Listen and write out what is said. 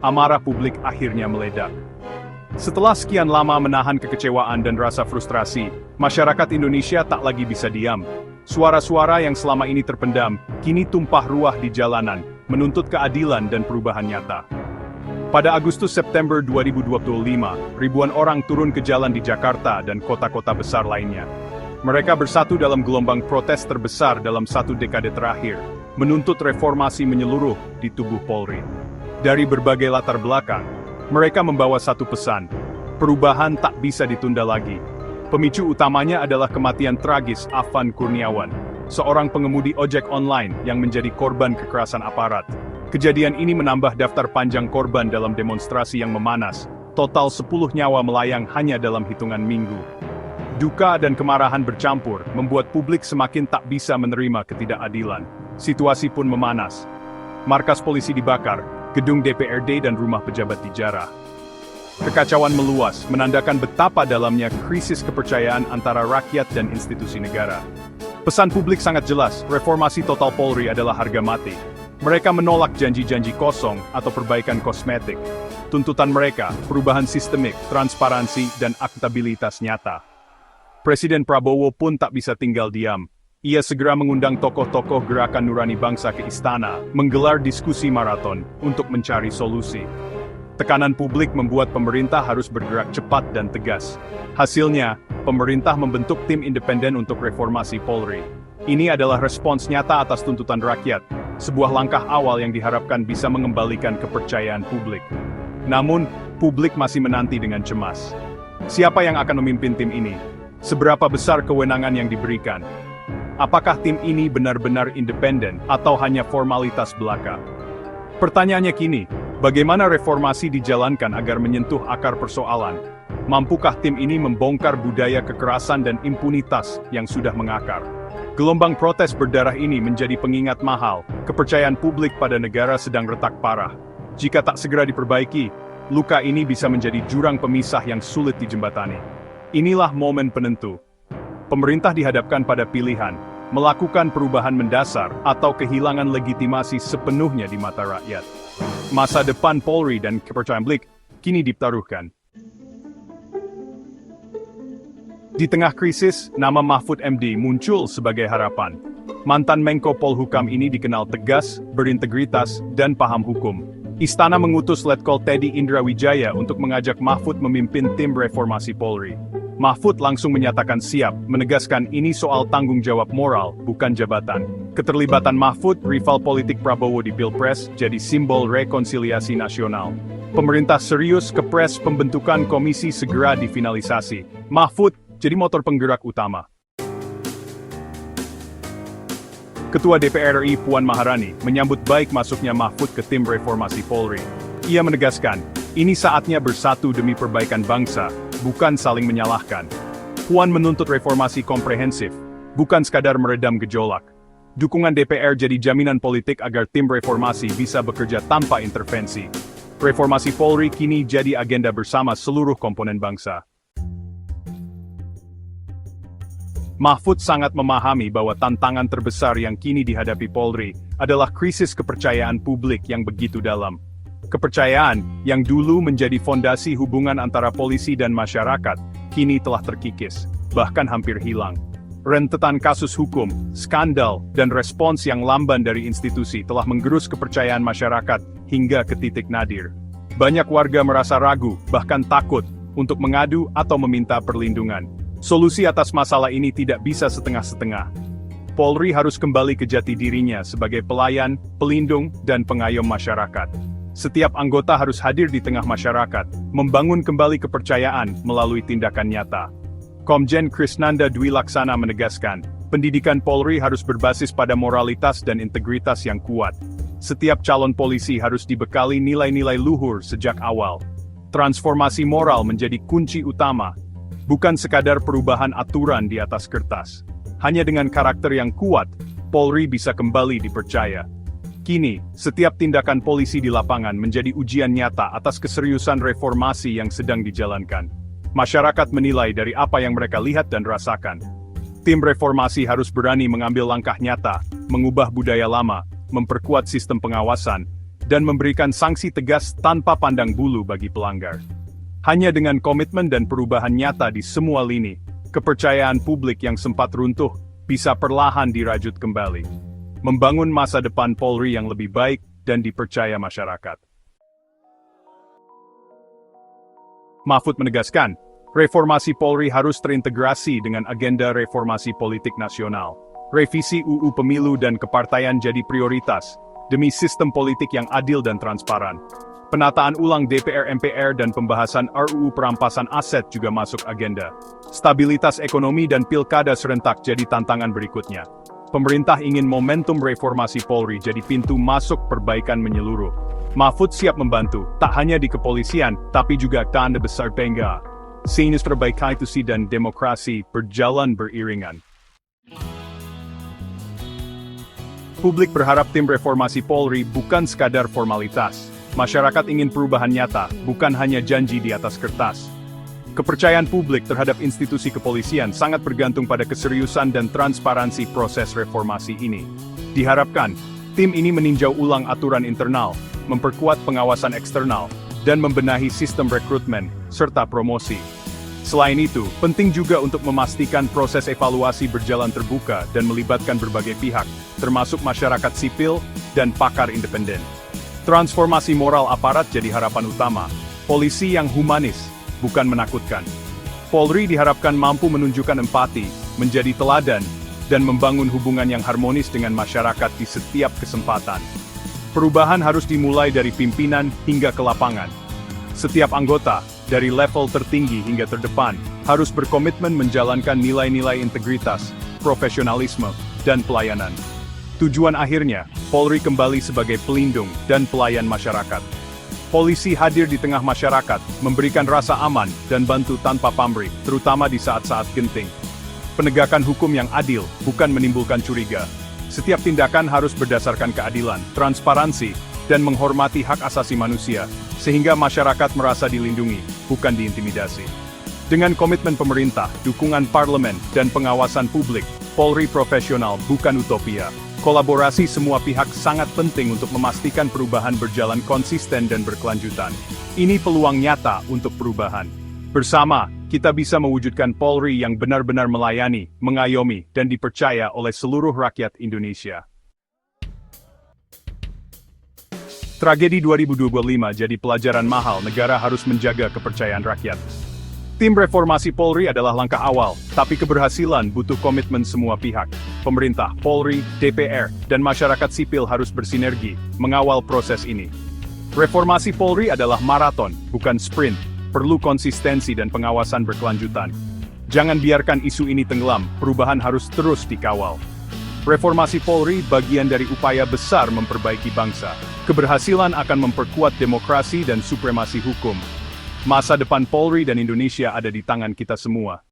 amarah publik akhirnya meledak. Setelah sekian lama menahan kekecewaan dan rasa frustrasi, masyarakat Indonesia tak lagi bisa diam. Suara-suara yang selama ini terpendam, kini tumpah ruah di jalanan, menuntut keadilan dan perubahan nyata. Pada Agustus-September 2025, ribuan orang turun ke jalan di Jakarta dan kota-kota besar lainnya. Mereka bersatu dalam gelombang protes terbesar dalam satu dekade terakhir, menuntut reformasi menyeluruh di tubuh Polri. Dari berbagai latar belakang, mereka membawa satu pesan: perubahan tak bisa ditunda lagi. Pemicu utamanya adalah kematian tragis Afan Kurniawan, seorang pengemudi ojek online yang menjadi korban kekerasan aparat. Kejadian ini menambah daftar panjang korban dalam demonstrasi yang memanas. Total 10 nyawa melayang hanya dalam hitungan minggu. Duka dan kemarahan bercampur, membuat publik semakin tak bisa menerima ketidakadilan. Situasi pun memanas. Markas polisi dibakar, gedung DPRD dan rumah pejabat dijarah. Kekacauan meluas, menandakan betapa dalamnya krisis kepercayaan antara rakyat dan institusi negara. Pesan publik sangat jelas, reformasi total Polri adalah harga mati. Mereka menolak janji-janji kosong atau perbaikan kosmetik. Tuntutan mereka, perubahan sistemik, transparansi, dan akuntabilitas nyata. Presiden Prabowo pun tak bisa tinggal diam. Ia segera mengundang tokoh-tokoh Gerakan Nurani Bangsa ke istana, menggelar diskusi maraton untuk mencari solusi. Tekanan publik membuat pemerintah harus bergerak cepat dan tegas. Hasilnya, pemerintah membentuk tim independen untuk reformasi Polri. Ini adalah respons nyata atas tuntutan rakyat, sebuah langkah awal yang diharapkan bisa mengembalikan kepercayaan publik. Namun, publik masih menanti dengan cemas. Siapa yang akan memimpin tim ini? Seberapa besar kewenangan yang diberikan? Apakah tim ini benar-benar independen atau hanya formalitas belaka? Pertanyaannya kini, bagaimana reformasi dijalankan agar menyentuh akar persoalan? Mampukah tim ini membongkar budaya kekerasan dan impunitas yang sudah mengakar? Gelombang protes berdarah ini menjadi pengingat mahal, kepercayaan publik pada negara sedang retak parah. Jika tak segera diperbaiki, luka ini bisa menjadi jurang pemisah yang sulit dijembatani. Inilah momen penentu. Pemerintah dihadapkan pada pilihan, melakukan perubahan mendasar atau kehilangan legitimasi sepenuhnya di mata rakyat. Masa depan Polri dan kepercayaan publik kini ditaruhkan. Di tengah krisis, nama Mahfud MD muncul sebagai harapan. Mantan Menko Polhukam ini dikenal tegas, berintegritas, dan paham hukum. Istana mengutus Letkol Teddy Indrawijaya untuk mengajak Mahfud memimpin tim reformasi Polri. Mahfud langsung menyatakan siap, menegaskan ini soal tanggung jawab moral, bukan jabatan. Keterlibatan Mahfud, rival politik Prabowo di Pilpres, jadi simbol rekonsiliasi nasional. Pemerintah serius kepres pembentukan komisi segera difinalisasi. Mahfud jadi motor penggerak utama. Ketua DPR RI Puan Maharani menyambut baik masuknya Mahfud ke tim reformasi Polri. Ia menegaskan, ini saatnya bersatu demi perbaikan bangsa, bukan saling menyalahkan. Puan menuntut reformasi komprehensif, bukan sekadar meredam gejolak. Dukungan DPR jadi jaminan politik agar tim reformasi bisa bekerja tanpa intervensi. Reformasi Polri kini jadi agenda bersama seluruh komponen bangsa. Mahfud sangat memahami bahwa tantangan terbesar yang kini dihadapi Polri adalah krisis kepercayaan publik yang begitu dalam. Kepercayaan yang dulu menjadi fondasi hubungan antara polisi dan masyarakat, kini telah terkikis, bahkan hampir hilang. Rentetan kasus hukum, skandal, dan respons yang lamban dari institusi telah menggerus kepercayaan masyarakat hingga ke titik nadir. Banyak warga merasa ragu, bahkan takut, untuk mengadu atau meminta perlindungan. Solusi atas masalah ini tidak bisa setengah-setengah. Polri harus kembali ke jati dirinya sebagai pelayan, pelindung, dan pengayom masyarakat. Setiap anggota harus hadir di tengah masyarakat, membangun kembali kepercayaan melalui tindakan nyata. Komjen Krisnanda Dwi Laksana menegaskan, pendidikan Polri harus berbasis pada moralitas dan integritas yang kuat. Setiap calon polisi harus dibekali nilai-nilai luhur sejak awal. Transformasi moral menjadi kunci utama, bukan sekadar perubahan aturan di atas kertas. Hanya dengan karakter yang kuat, Polri bisa kembali dipercaya. Kini, setiap tindakan polisi di lapangan menjadi ujian nyata atas keseriusan reformasi yang sedang dijalankan. Masyarakat menilai dari apa yang mereka lihat dan rasakan. Tim reformasi harus berani mengambil langkah nyata, mengubah budaya lama, memperkuat sistem pengawasan, dan memberikan sanksi tegas tanpa pandang bulu bagi pelanggar. Hanya dengan komitmen dan perubahan nyata di semua lini, kepercayaan publik yang sempat runtuh bisa perlahan dirajut kembali. Membangun masa depan Polri yang lebih baik dan dipercaya masyarakat. Mahfud menegaskan, reformasi Polri harus terintegrasi dengan agenda reformasi politik nasional. Revisi UU Pemilu dan Kepartaian jadi prioritas, demi sistem politik yang adil dan transparan. Penataan ulang DPR MPR dan pembahasan RUU perampasan aset juga masuk agenda. Stabilitas ekonomi dan pilkada serentak jadi tantangan berikutnya. Pemerintah ingin momentum reformasi Polri jadi pintu masuk perbaikan menyeluruh. Mahfud siap membantu, tak hanya di kepolisian, tapi juga tanda besar bangga. Sinus perbaikan institusi dan demokrasi berjalan beriringan. Publik berharap tim reformasi Polri bukan sekadar formalitas. Masyarakat ingin perubahan nyata, bukan hanya janji di atas kertas. Kepercayaan publik terhadap institusi kepolisian sangat bergantung pada keseriusan dan transparansi proses reformasi ini. Diharapkan, tim ini meninjau ulang aturan internal, memperkuat pengawasan eksternal, dan membenahi sistem rekrutmen, serta promosi. Selain itu, penting juga untuk memastikan proses evaluasi berjalan terbuka dan melibatkan berbagai pihak, termasuk masyarakat sipil dan pakar independen. Transformasi moral aparat jadi harapan utama, polisi yang humanis, bukan menakutkan. Polri diharapkan mampu menunjukkan empati, menjadi teladan, dan membangun hubungan yang harmonis dengan masyarakat di setiap kesempatan. Perubahan harus dimulai dari pimpinan hingga ke lapangan. Setiap anggota, dari level tertinggi hingga terdepan, harus berkomitmen menjalankan nilai-nilai integritas, profesionalisme, dan pelayanan. Tujuan akhirnya, Polri kembali sebagai pelindung dan pelayan masyarakat. Polisi hadir di tengah masyarakat, memberikan rasa aman dan bantu tanpa pamrih, terutama di saat-saat genting. Penegakan hukum yang adil, bukan menimbulkan curiga. Setiap tindakan harus berdasarkan keadilan, transparansi, dan menghormati hak asasi manusia, sehingga masyarakat merasa dilindungi, bukan diintimidasi. Dengan komitmen pemerintah, dukungan parlemen, dan pengawasan publik, Polri profesional bukan utopia. Kolaborasi semua pihak sangat penting untuk memastikan perubahan berjalan konsisten dan berkelanjutan. Ini peluang nyata untuk perubahan. Bersama, kita bisa mewujudkan Polri yang benar-benar melayani, mengayomi, dan dipercaya oleh seluruh rakyat Indonesia. Tragedi 2025 jadi pelajaran mahal negara harus menjaga kepercayaan rakyat. Tim reformasi Polri adalah langkah awal, tapi keberhasilan butuh komitmen semua pihak. Pemerintah, Polri, DPR, dan masyarakat sipil harus bersinergi, mengawal proses ini. Reformasi Polri adalah maraton, bukan sprint, perlu konsistensi dan pengawasan berkelanjutan. Jangan biarkan isu ini tenggelam, perubahan harus terus dikawal. Reformasi Polri bagian dari upaya besar memperbaiki bangsa. Keberhasilan akan memperkuat demokrasi dan supremasi hukum. Masa depan Polri dan Indonesia ada di tangan kita semua.